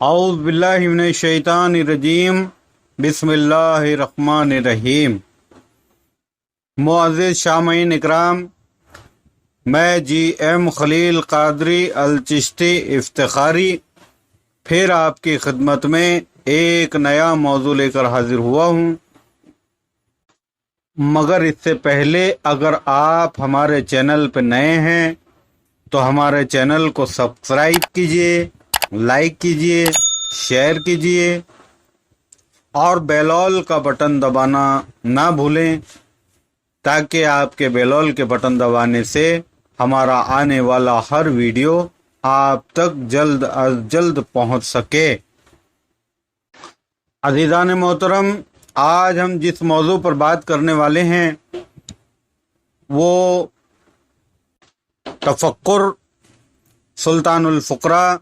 اعوذ باللہ من الشیطان الرجیم بسم اللہ الرحمن الرحیم۔ معزز سامعین اکرام، میں جی ایم خلیل قادری الچشتی افتخاری پھر آپ کی خدمت میں ایک نیا موضوع لے کر حاضر ہوا ہوں، مگر اس سے پہلے اگر آپ ہمارے چینل پہ نئے ہیں تو ہمارے چینل کو سبسکرائب کیجئے، لائک کیجئے، شیئر کیجئے اور بیلول کا بٹن دبانا نہ بھولیں، تاکہ آپ کے بیلول کے بٹن دبانے سے ہمارا آنے والا ہر ویڈیو آپ تک جلد از جلد پہنچ سکے۔ عزیزان محترم، آج ہم جس موضوع پر بات کرنے والے ہیں وہ تفکر سلطان الفقراء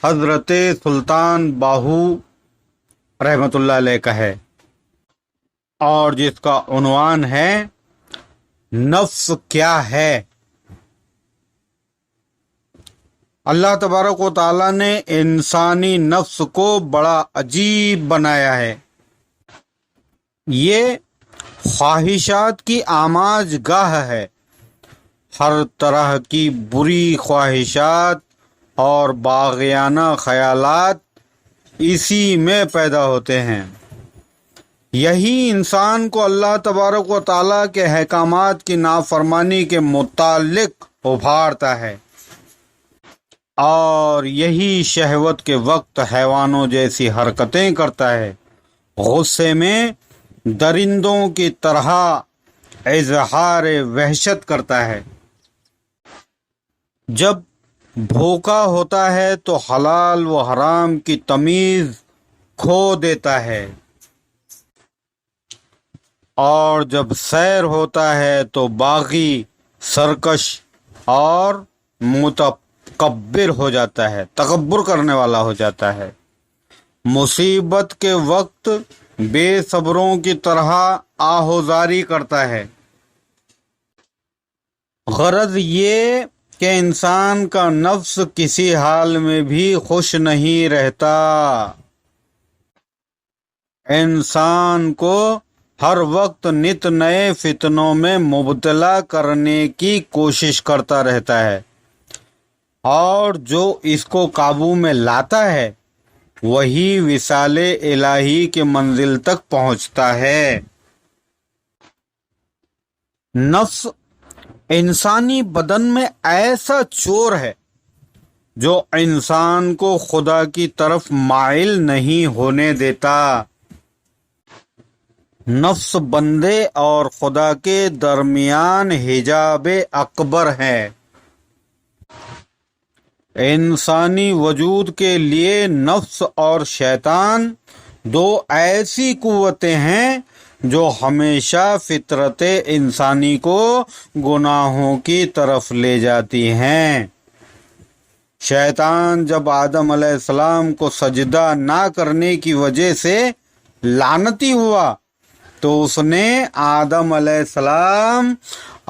حضرت سلطان باہو رحمۃ اللہ علیہ کا ہے، اور جس کا عنوان ہے نفس کیا ہے۔ اللہ تبارک و تعالیٰ نے انسانی نفس کو بڑا عجیب بنایا ہے۔ یہ خواہشات کی آماج گاہ ہے۔ ہر طرح کی بری خواہشات اور باغیانہ خیالات اسی میں پیدا ہوتے ہیں۔ یہی انسان کو اللہ تبارک و تعالیٰ کے احکامات کی نافرمانی کے متعلق ابھارتا ہے، اور یہی شہوت کے وقت حیوانوں جیسی حرکتیں کرتا ہے، غصے میں درندوں کی طرح اظہار وحشت کرتا ہے، جب بھوکا ہوتا ہے تو حلال و حرام کی تمیز کھو دیتا ہے، اور جب سیر ہوتا ہے تو باغی، سرکش اور متکبر ہو جاتا ہے، تکبر کرنے والا ہو جاتا ہے۔ مصیبت کے وقت بے صبروں کی طرح آہوزاری کرتا ہے۔ غرض یہ کہ انسان کا نفس کسی حال میں بھی خوش نہیں رہتا۔ انسان کو ہر وقت نت نئے فتنوں میں مبتلا کرنے کی کوشش کرتا رہتا ہے، اور جو اس کو قابو میں لاتا ہے وہی وصال الہی کے منزل تک پہنچتا ہے۔ نفس انسانی بدن میں ایسا چور ہے جو انسان کو خدا کی طرف مائل نہیں ہونے دیتا۔ نفس بندے اور خدا کے درمیان حجاب اکبر ہے۔ انسانی وجود کے لیے نفس اور شیطان دو ایسی قوتیں ہیں جو ہمیشہ فطرت انسانی کو گناہوں کی طرف لے جاتی ہیں۔ شیطان جب آدم علیہ السلام کو سجدہ نہ کرنے کی وجہ سے لعنتی ہوا تو اس نے آدم علیہ السلام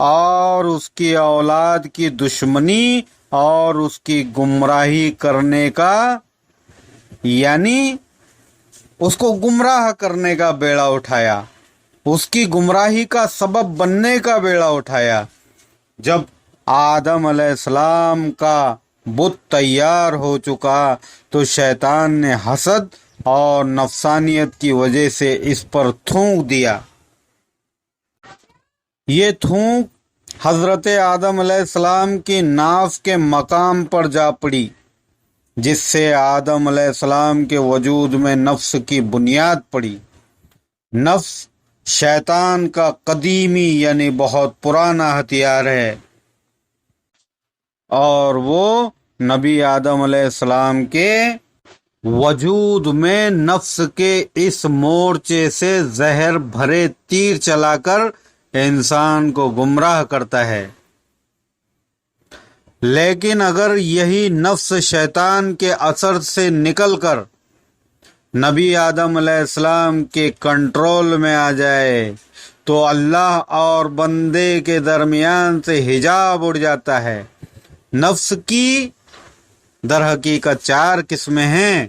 اور اس کی اولاد کی دشمنی اور اس کی گمراہی کرنے کا، یعنی اس کو گمراہ کرنے کا بیڑا اٹھایا، اس کی گمراہی کا سبب بننے کا بیڑا اٹھایا۔ جب آدم علیہ السلام کا بت تیار ہو چکا تو شیطان نے حسد اور نفسانیت کی وجہ سے اس پر تھونک دیا۔ یہ تھونک حضرت آدم علیہ السلام کی ناف کے مقام پر جا پڑی، جس سے آدم علیہ السلام کے وجود میں نفس کی بنیاد پڑی۔ نفس شیطان کا قدیمی یعنی بہت پرانا ہتھیار ہے، اور وہ نبی آدم علیہ السلام کے وجود میں نفس کے اس مورچے سے زہر بھرے تیر چلا کر انسان کو گمراہ کرتا ہے۔ لیکن اگر یہی نفس شیطان کے اثر سے نکل کر نبی آدم علیہ السلام کے کنٹرول میں آ جائے تو اللہ اور بندے کے درمیان سے حجاب اڑ جاتا ہے۔ نفس کی در حقیقت چار قسمیں ہیں۔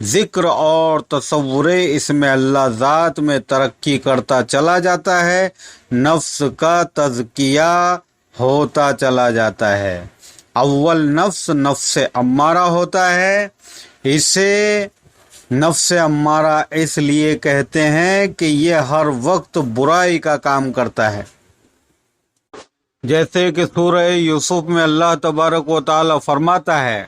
ذکر اور تصور اسم اللہ ذات میں ترقی کرتا چلا جاتا ہے، نفس کا تزکیہ ہوتا چلا جاتا ہے۔ اول نفس امارہ ہوتا ہے۔ اسے نفس امارہ اس لیے کہتے ہیں کہ یہ ہر وقت برائی کا کام کرتا ہے، جیسے کہ سورہ یوسف میں اللہ تبارک و تعالی فرماتا ہے،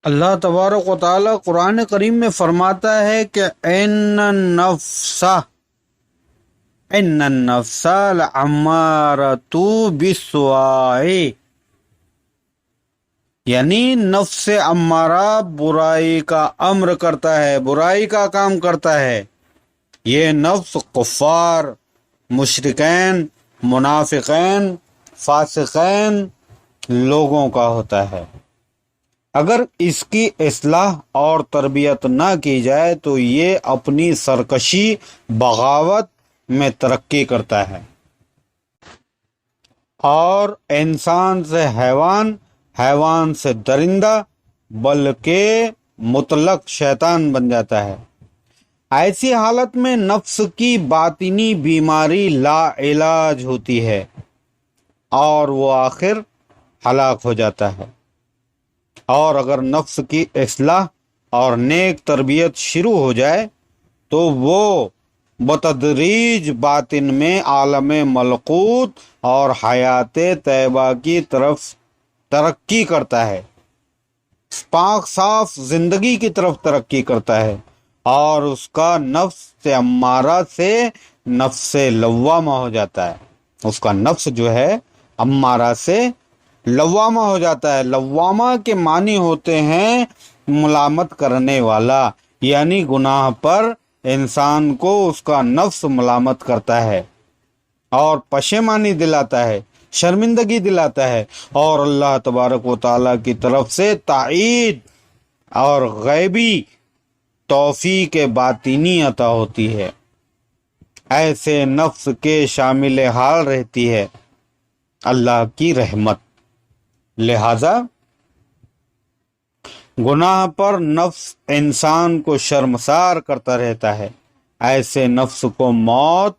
اللہ تبارک و تعالی قرآن کریم میں فرماتا ہے کہ ان النفس لعمارۃ بالسوء، یعنی نفس امارہ برائی کا امر کرتا ہے، برائی کا کام کرتا ہے۔ یہ نفس کفار، مشرکین، منافقین، فاسقین لوگوں کا ہوتا ہے۔ اگر اس کی اصلاح اور تربیت نہ کی جائے تو یہ اپنی سرکشی، بغاوت میں ترقی کرتا ہے اور انسان سے حیوان، حیوان سے درندہ، بلکہ مطلق شیطان بن جاتا ہے۔ ایسی حالت میں نفس کی باطنی بیماری لا علاج ہوتی ہے اور وہ آخر ہلاک ہو جاتا ہے۔ اور اگر نفس کی اصلاح اور نیک تربیت شروع ہو جائے تو وہ بتدریج باطن میں عالم ملکوت اور حیات طیبہ کی طرف ترقی کرتا ہے، پاک صاف زندگی کی طرف ترقی کرتا ہے، اور اس کا نفس امارہ سے نفس لوامہ ہو جاتا ہے۔ اس کا نفس جو ہے امارہ سے لوامہ ہو جاتا ہے۔ لوامہ کے معنی ہوتے ہیں ملامت کرنے والا، یعنی گناہ پر انسان کو اس کا نفس ملامت کرتا ہے اور پشیمانی دلاتا ہے، شرمندگی دلاتا ہے، اور اللہ تبارک و تعالیٰ کی طرف سے تائید اور غیبی توفیق باطنی عطا ہوتی ہے۔ ایسے نفس کے شامل حال رہتی ہے اللہ کی رحمت۔ لہذا گناہ پر نفس انسان کو شرمسار کرتا رہتا ہے۔ ایسے نفس کو موت،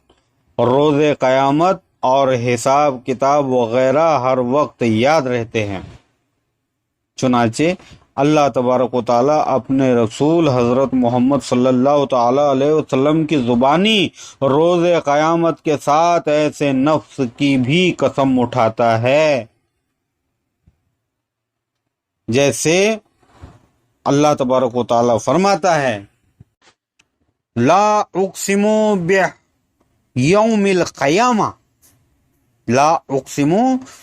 روز قیامت اور حساب کتاب وغیرہ ہر وقت یاد رہتے ہیں۔ چنانچہ اللہ تبارک و تعالیٰ اپنے رسول حضرت محمد صلی اللہ تعالیٰ علیہ وسلم کی زبانی روز قیامت کے ساتھ ایسے نفس کی بھی قسم اٹھاتا ہے، جیسے اللہ تبارک و تعالیٰ فرماتا ہے، لا اقسم بیوم القیامہ، لا اقسم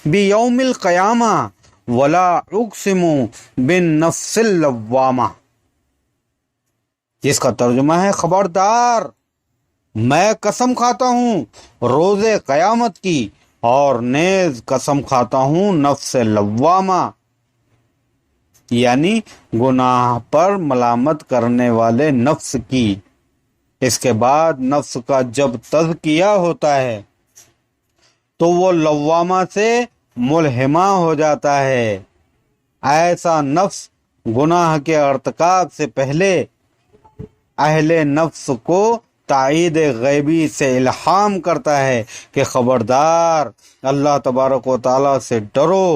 بیوم القیامہ ولا اقسم بالنفس اللوامہ، جس کا ترجمہ ہے خبردار، میں قسم کھاتا ہوں روز قیامت کی، اور نیز قسم کھاتا ہوں نفس لوامہ، یعنی گناہ پر ملامت کرنے والے نفس کی۔ اس کے بعد نفس کا جب تزکیہ ہوتا ہے تو وہ لوامہ سے ملہمہ ہو جاتا ہے۔ ایسا نفس گناہ کے ارتکاب سے پہلے اہل نفس کو تائید غیبی سے الہام کرتا ہے کہ خبردار، اللہ تبارک و تعالیٰ سے ڈرو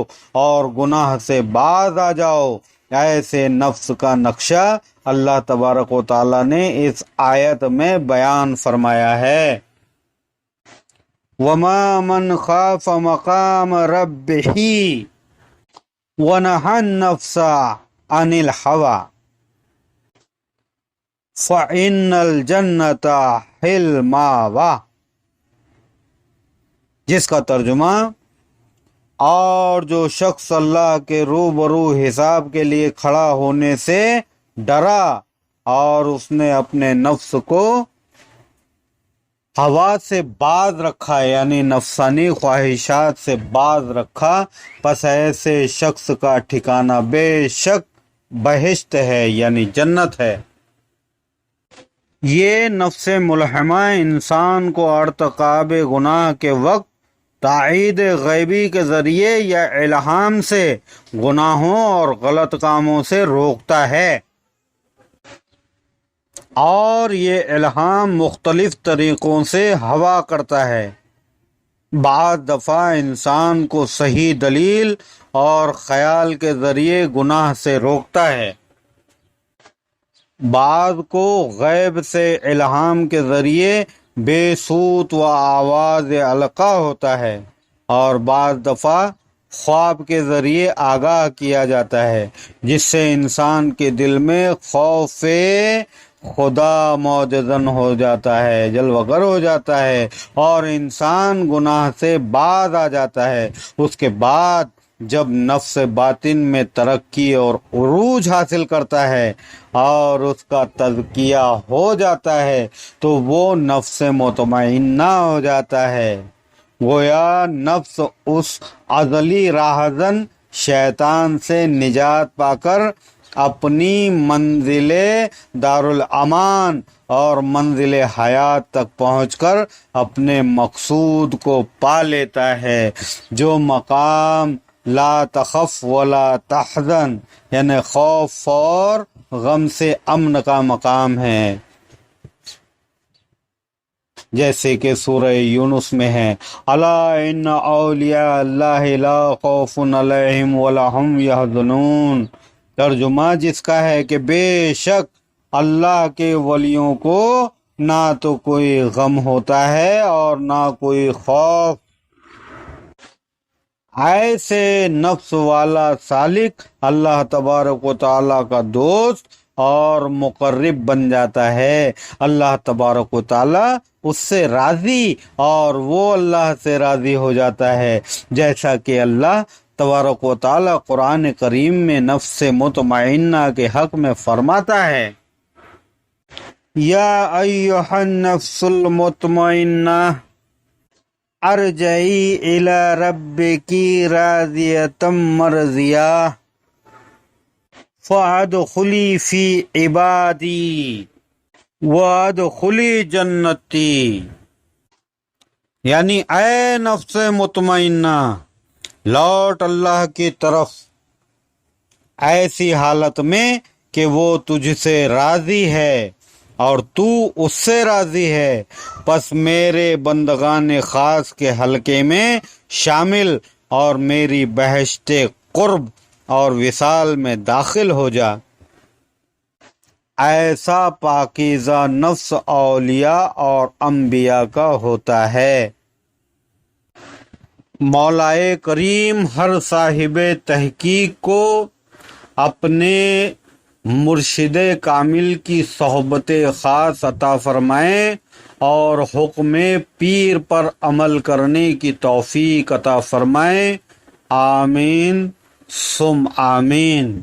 اور گناہ سے باز آ جاؤ۔ ایسے نفس کا نقشہ اللہ تبارک و تعالیٰ نے اس آیت میں بیان فرمایا ہے۔ وَمَا مَنْ خَافَ مَقَامَ رَبِّهِ وَنَهَى النَّفْسَ عَنِ الْهَوَىٰ فَإِنَّ الْجَنَّةَ هِيَ الْمَأْوَىٰ، جس کا ترجمہ، اور جو شخص اللہ کے روبرو حساب کے لیے کھڑا ہونے سے ڈرا اور اس نے اپنے نفس کو ہوا سے باز رکھا، یعنی نفسانی خواہشات سے باز رکھا، پس ایسے شخص کا ٹھکانہ بے شک بہشت ہے، یعنی جنت ہے۔ یہ نفس ملہمہ انسان کو ارتکاب گناہ کے وقت تائید غیبی کے ذریعے یا الہام سے گناہوں اور غلط کاموں سے روکتا ہے، اور یہ الہام مختلف طریقوں سے ہوا کرتا ہے۔ بعض دفعہ انسان کو صحیح دلیل اور خیال کے ذریعے گناہ سے روکتا ہے، بعض کو غیب سے الہام کے ذریعے بے صوت و آواز القا ہوتا ہے، اور بعض دفعہ خواب کے ذریعے آگاہ کیا جاتا ہے، جس سے انسان کے دل میں خوف خدا موجزن ہو جاتا ہے، جلوہ گر ہو جاتا ہے، اور انسان گناہ سے باز آ جاتا ہے۔ اس کے بعد جب نفس باطن میں ترقی اور عروج حاصل کرتا ہے اور اس کا تزکیہ ہو جاتا ہے تو وہ نفس مطمئنہ ہو جاتا ہے۔ گویا نفس اس ازلی راہزن شیطان سے نجات پا کر اپنی منزل دارالامان اور منزل حیات تک پہنچ کر اپنے مقصود کو پا لیتا ہے، جو مقام لا تخف ولا تحزن، یعنی خوف اور غم سے امن کا مقام ہے، جیسے کہ سورہ یونس میں ہے، الا ان اولیاء اللہ لا خوف علیہم ولا هم یحزنون۔ ترجمہ جس کا ہے کہ بے شک اللہ کے ولیوں کو نہ تو کوئی غم ہوتا ہے اور نہ کوئی خوف۔ ایسے نفس والا سالک اللہ تبارک و تعالیٰ کا دوست اور مقرب بن جاتا ہے، اللہ تبارک و تعالیٰ اس سے راضی اور وہ اللہ سے راضی ہو جاتا ہے، جیسا کہ اللہ تبارک و تعالیٰ قرآن کریم میں نفس مطمئنہ کے حق میں فرماتا ہے، یا ایھا النفس المطمئنہ ارجعی الی ربک راضیۃ مرضیہ فادخلی فی عبادی وادخلی جنتی۔ یعنی اے نفس مطمئنہ، لوٹ اللہ کی طرف ایسی حالت میں کہ وہ تجھ سے راضی ہے اور تو اس سے راضی ہے، پس میرے بندگان خاص کے حلقے میں شامل اور میری بہشت قرب اور وصال میں داخل ہو جا۔ ایسا پاکیزہ نفس اولیاء اور انبیاء کا ہوتا ہے۔ مولا کریم ہر صاحب تحقیق کو اپنے مرشد کامل کی صحبت خاص عطا فرمائے اور حکم پیر پر عمل کرنے کی توفیق عطا فرمائے، آمین ثم آمین۔